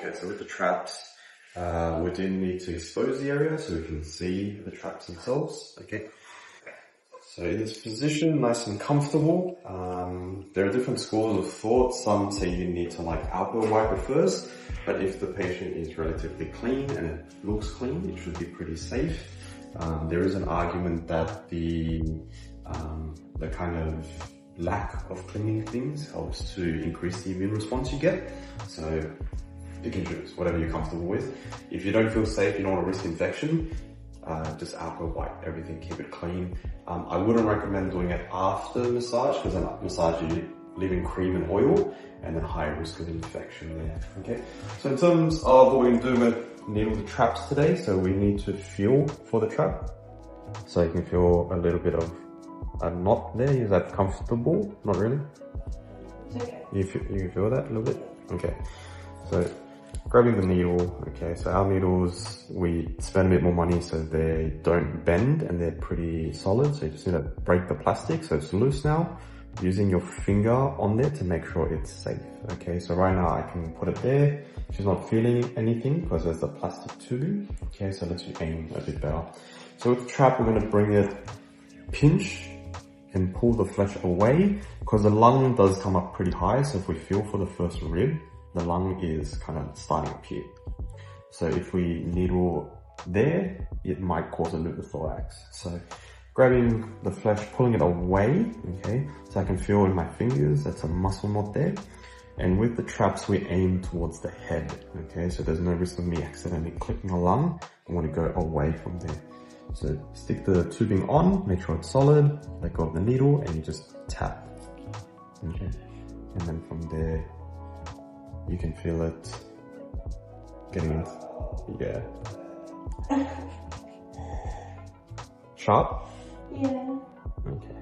Okay, so with the traps, we do need to expose the area so we can see the traps themselves. Okay. So in this position, nice and comfortable. There are different schools of thought. Some say you need to alcohol wipe it first, but if the patient is relatively clean and it looks clean, it should be pretty safe. There is an argument that the kind of lack of cleaning things helps to increase the immune response you get. So you can choose whatever you're comfortable with. If you don't feel safe, you don't want to risk infection, just alcohol wipe everything, keep it clean. I wouldn't recommend doing it after massage because then massage you leaving cream and oil and then higher risk of infection there. Okay, so in terms of what we're going to do, we're going to needle the traps today. So we need to feel for the trap. So you can feel a little bit of a knot there. Is that comfortable? Not really? It's okay. You can feel that a little bit? Okay. So grabbing the needle, okay, so our needles, we spend a bit more money so they don't bend and they're pretty solid. So you just need to break the plastic so it's loose now. Using your finger on there to make sure it's safe. Okay, so right now I can put it there. She's not feeling anything because there's the plastic tubing. Okay, so let's aim a bit better. So with the trap, we're going to bring it, pinch and pull the flesh away because the lung does come up pretty high. So if we feel for the first rib, the lung is kind of starting up here. So if we needle there, it might cause a pneumothorax. So grabbing the flesh, pulling it away, okay? So I can feel in my fingers, that's a muscle knot there. And with the traps, we aim towards the head, okay? So there's no risk of me accidentally clipping a lung. I want to go away from there. So stick the tubing on, make sure it's solid, let go of the needle, and you just tap, okay? And then from there, you can feel it getting in, yeah. Sharp? Yeah. Okay.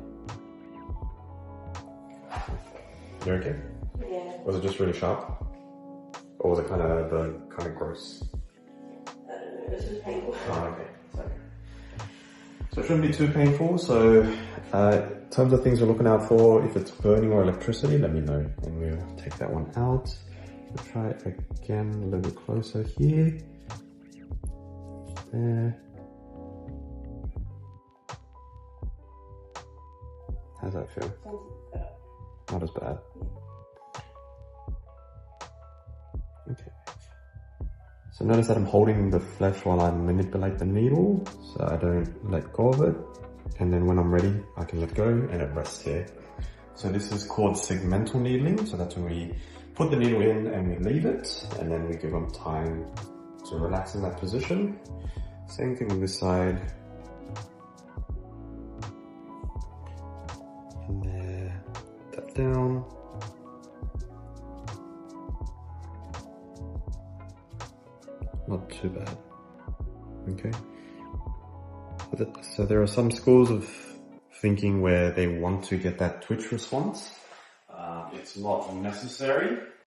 You okay? Yeah. Was it just really sharp? Or was it kind of gross? I don't know, it's just painful. Oh, okay. So it shouldn't be too painful. So in terms of things we're looking out for, if it's burning or electricity, let me know and we'll take that one out. We'll try it again a little bit closer here. There. How's that feel? Not as bad. Okay. So notice that I'm holding the flesh while I manipulate the needle, so I don't let go of it. And then when I'm ready, I can let go and it rests here. So this is called segmental needling. So that's when we put the needle in and we leave it, and then we give them time to relax in that position. Same thing on this side. And there, tap down. Not too bad. Okay. So there are some schools of thinking where they want to get that twitch response. It's not necessary.